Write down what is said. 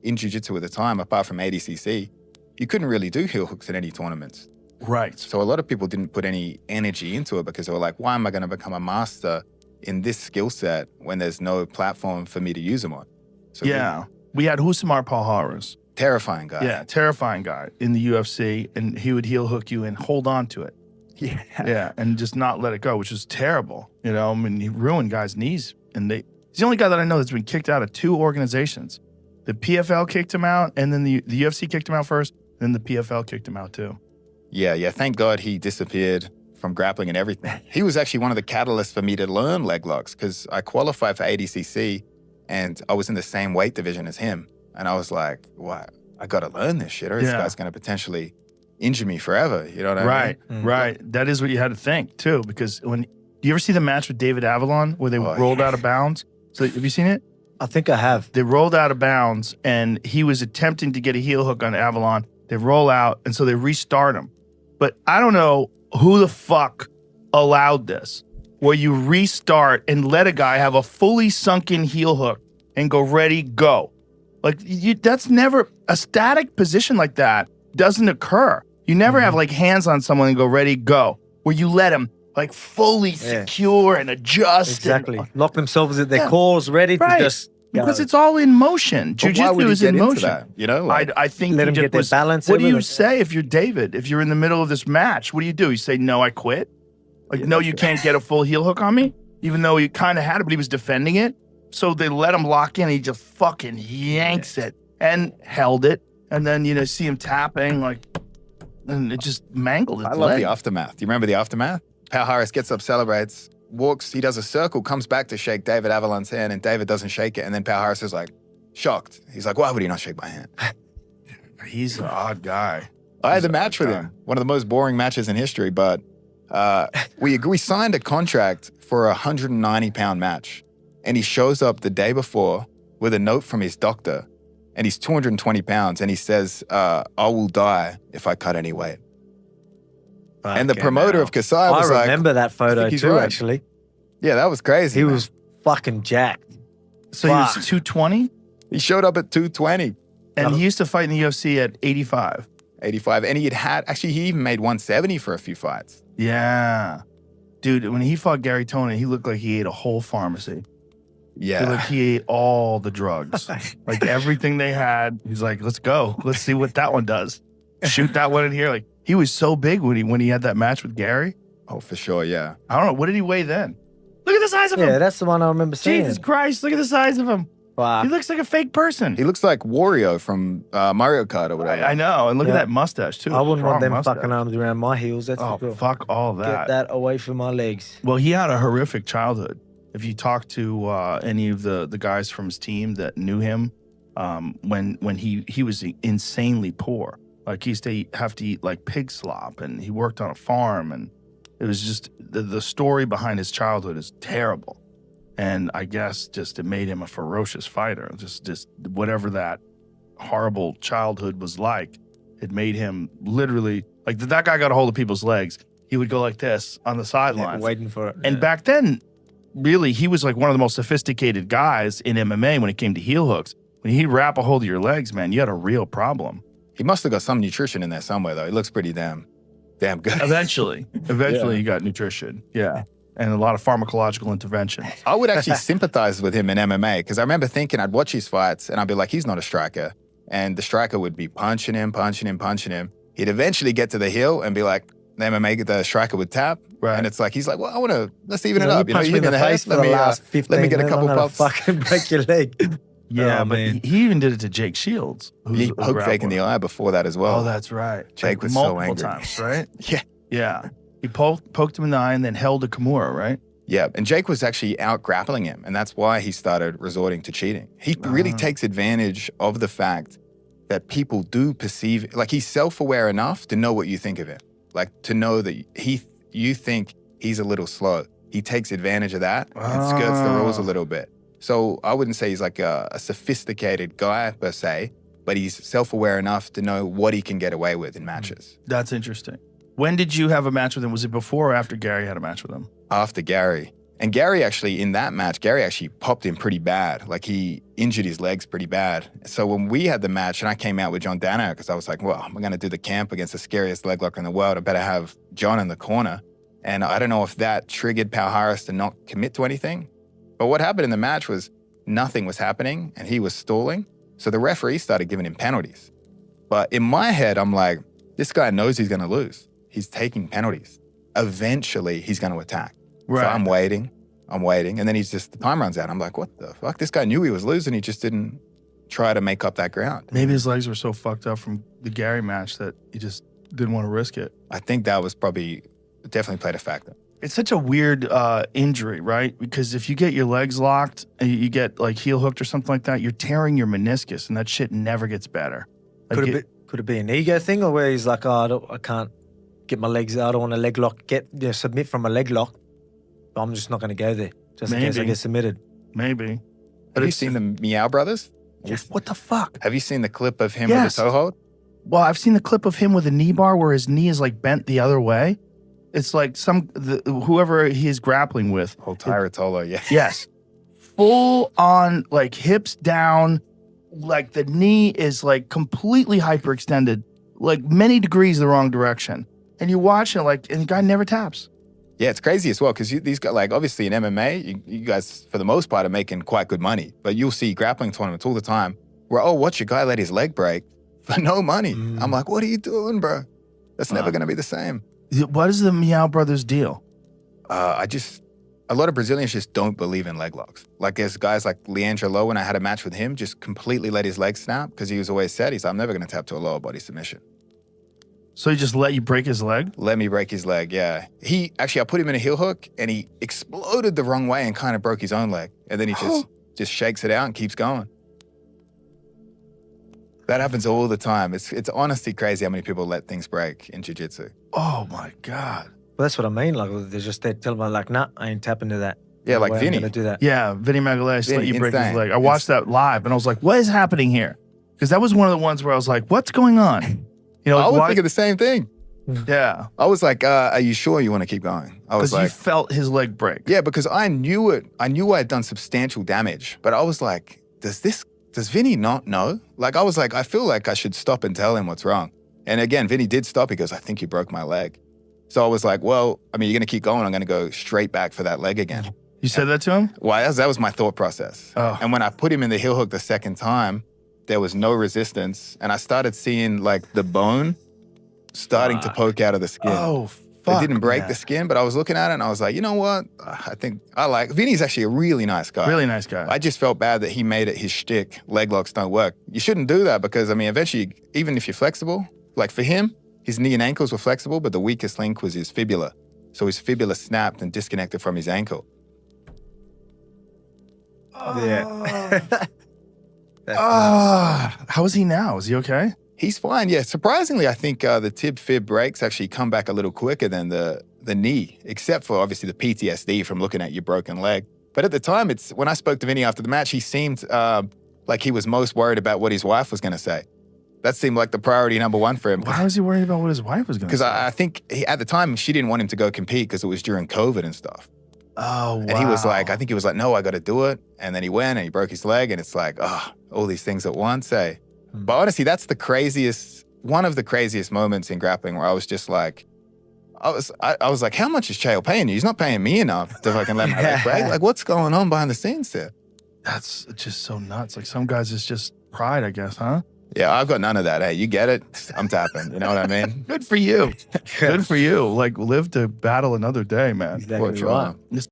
in Jiu-Jitsu at the time, apart from ADCC, you couldn't really do heel hooks at any tournaments. Right. So a lot of people didn't put any energy into it because they were like, why am I going to become a master in this skill set when there's no platform for me to use them on? So yeah. We had Husamar Palhares. Terrifying guy. Yeah, terrifying guy in the UFC, and he would heel hook you and hold on to it. Yeah. Yeah, and just not let it go, which was terrible. You know, I mean, he ruined guys' knees. And he's the only guy that I know that's been kicked out of 2 organizations. The PFL kicked him out, and then the UFC kicked him out first, then the PFL kicked him out too. Yeah. Thank God he disappeared from grappling and everything. He was actually one of the catalysts for me to learn leg locks because I qualified for ADCC and I was in the same weight division as him. And I was like, wow, I got to learn this shit or this guy's going to potentially injure me forever. You know what I mean? Right. That is what you had to think too, because do you ever see the match with David Avellan where they rolled out of bounds? So have you seen it? I think I have. They rolled out of bounds and he was attempting to get a heel hook on Avellan. They roll out and so they restart him. But I don't know who the fuck allowed this, where you restart and let a guy have a fully sunken heel hook and go ready, go. Like that's never, a static position like that doesn't occur. You never have like hands on someone and go ready, go, where you let them like fully secure and adjust. Exactly. Lock themselves at their cores, ready to just go. Because it's all in motion. Jiu-Jitsu is in motion. That? You know, like, I think let them get their balance. What do you say if you're David? If you're in the middle of this match, what do? You say, no, I quit? Like, no, you can't get a full heel hook on me? Even though he kind of had it, but he was defending it. So they let him lock in. He just fucking yanks it and held it. And then, you know, see him tapping, like, and it just mangled his leg. I love the aftermath. Do you remember the aftermath? Palhares gets up, celebrates, walks, he does a circle, comes back to shake David Avellan's hand, and David doesn't shake it. And then Palhares is like, shocked. He's like, why would he not shake my hand? He's an odd guy. I had the match with him. One of the most boring matches in history, but we signed a contract for a 190-pound match. And he shows up the day before with a note from his doctor, and he's 220 pounds, and he says, I will die if I cut any weight. And the promoter of Kasai was like, I remember that photo too, right. actually. Yeah, that was crazy. He was fucking jacked. So he was 220? He showed up at 220. And he used to fight in the UFC at 85. 85. And he even made 170 for a few fights. Yeah. Dude, when he fought Gary Tonin, he looked like he ate a whole pharmacy. Yeah. Like he ate all the drugs. Like everything they had. He's like, let's go. Let's see what that one does. Shoot that one in here. Like he was so big when he had that match with Gary. Oh, for sure, yeah. I don't know. What did he weigh then? Look at the size of him. Yeah, that's the one I remember seeing. Jesus Christ, look at the size of him. Wow. He looks like a fake person. He looks like Wario from Mario Kart or whatever. I know. And look at that mustache, too. I wouldn't want them mustache. fucking arms around my heels. That's for sure. Fuck all that. Get that away from my legs. Well, he had a horrific childhood. If you talk to any of the guys from his team that knew him, when he was insanely poor. Like he used to have to eat like pig slop, and he worked on a farm, and it was just the story behind his childhood is terrible. And I guess just it made him a ferocious fighter. Just whatever that horrible childhood was like, it made him literally like that guy got a hold of people's legs. He would go like this on the sidelines, waiting for it. And back then, really, he was like one of the most sophisticated guys in MMA when it came to heel hooks. When he'd wrap a hold of your legs, man, you had a real problem. He must have got some nutrition in there somewhere, though. He looks pretty damn good. Eventually, he got nutrition. Yeah. And a lot of pharmacological intervention. I would actually sympathize with him in MMA because I remember thinking I'd watch his fights and I'd be like, he's not a striker. And the striker would be punching him. He'd eventually get to the heel and be like, the striker would tap. Right. And it's like, he's like, well, let's even it up. You hit me in the face. Let me get a couple puffs. Fucking break your leg. Yeah, but he even did it to Jake Shields. He poke fake in the eye before that as well. Oh, that's right. Jake was multiple so angry. Times, right? Yeah. Yeah. He poked him in the eye and then held a Kimura, right? Yeah, and Jake was actually out grappling him, and that's why he started resorting to cheating. He really takes advantage of the fact that people do perceive, like he's self-aware enough to know what you think of him. Like to know that you think he's a little slow. He takes advantage of that and skirts the rules a little bit. So I wouldn't say he's like a sophisticated guy per se, but he's self-aware enough to know what he can get away with in matches. That's interesting. When did you have a match with him? Was it before or after Gary had a match with him? After Gary. And Gary actually, in that match, Gary actually popped him pretty bad. Like he injured his legs pretty bad. So when we had the match and I came out with John Danaher, because I was like, well, I'm going to do the camp against the scariest leg lock in the world. I better have John in the corner. And I don't know if that triggered Palhares to not commit to anything. But what happened in the match was nothing was happening and he was stalling. So the referee started giving him penalties. But in my head, I'm like, this guy knows he's going to lose. He's taking penalties. Eventually, he's going to attack. Right. So I'm waiting. And then the time runs out. I'm like, what the fuck? This guy knew he was losing. He just didn't try to make up that ground. Maybe his legs were so fucked up from the Gary match that he just didn't want to risk it. I think that was definitely played a factor. It's such a weird injury, right? Because if you get your legs locked and you get like heel hooked or something like that, you're tearing your meniscus and that shit never gets better. Like Could it be an ego thing, or where he's like, oh, I can't get my legs out. I don't want a leg lock. Submit from a leg lock. But I'm just not going to go there. Just in case I get submitted. Maybe. Have you seen the Meow Brothers? Yes. What the fuck? Have you seen the clip of him with the toe hold? Well, I've seen the clip of him with a knee bar where his knee is like bent the other way. It's like whoever he's grappling with. Oh, Tyrotolo, yeah. Yes. Full on, like hips down, like the knee is like completely hyperextended, like many degrees the wrong direction. And you watch it and the guy never taps. Yeah, it's crazy as well because these guys, like obviously in MMA, you guys for the most part are making quite good money. But you'll see grappling tournaments all the time where, watch your guy let his leg break for no money. I'm like, what are you doing, bro? That's never going to be the same. What is the Meow Brothers deal? A lot of Brazilians just don't believe in leg locks. Like there's guys like Leandro, when I had a match with him, just completely let his leg snap because he was always said, I'm never going to tap to a lower body submission. So he just let you break his leg? Let me break his leg, yeah. I put him in a heel hook and he exploded the wrong way and kind of broke his own leg. And then he just shakes it out and keeps going. That happens all the time. It's honestly crazy how many people let things break in jiu-jitsu. Oh my God. Well, that's what I mean. Like they tell me like, nah, I ain't tapping to that. Yeah, No like way I'm Vinny. gonna do that. Yeah, Vinny Magalhães let you break his insane. leg. I watched that live and I was like, what is happening here? Because that was one of the ones where I was like, what's going on? You know, I was why- thinking the same thing. Yeah. I was like, are you sure you want to keep going? I was Because you like, felt his leg break. yeah, because I knew it. I knew I had done substantial damage, but I was like, does Vinny not know? Like, I was like, I feel like I should stop and tell him what's wrong. And again, Vinny did stop. He goes, I think you broke my leg. So I was like, well, I mean, you're going to keep going. I'm going to go straight back for that leg again. You said that to him? Well, that was my thought process. Oh. And when I put him in the heel hook the second time, there was no resistance. And I started seeing like the bone starting to poke out of the skin. Oh, fuck. It didn't break the skin, but I was looking at it and I was like, you know what? I think Vinny's actually a really nice guy. Really nice guy. I just felt bad that he made it his shtick. Leg locks don't work. You shouldn't do that because, I mean, eventually, even if you're flexible, like for him, his knee and ankles were flexible, but the weakest link was his fibula. So his fibula snapped and disconnected from his ankle. Yeah. How is he now? Is he okay? He's fine, yeah. Surprisingly, I think the tib-fib breaks actually come back a little quicker than the knee, except for obviously the PTSD from looking at your broken leg. But at the time, when I spoke to Vinny after the match, he seemed like he was most worried about what his wife was going to say. That seemed like the priority number one for him. Why was he worried about what his wife was going to say? Because I think at the time, she didn't want him to go compete because it was during COVID and stuff. Oh, wow. And he was like, no, I got to do it. And then he went and he broke his leg and it's like, all these things at once, eh? But honestly, that's one of the craziest moments in grappling where I was just like, I was like, how much is Chael paying you? He's not paying me enough to fucking let my leg break. Like, what's going on behind the scenes there? That's just so nuts. Like some guys, it's just pride, I guess, huh? Yeah, I've got none of that. Hey, you get it? I'm tapping. You know what I mean? Good for you. Good for you. Like live to battle another day, man. Exactly For sure. right. This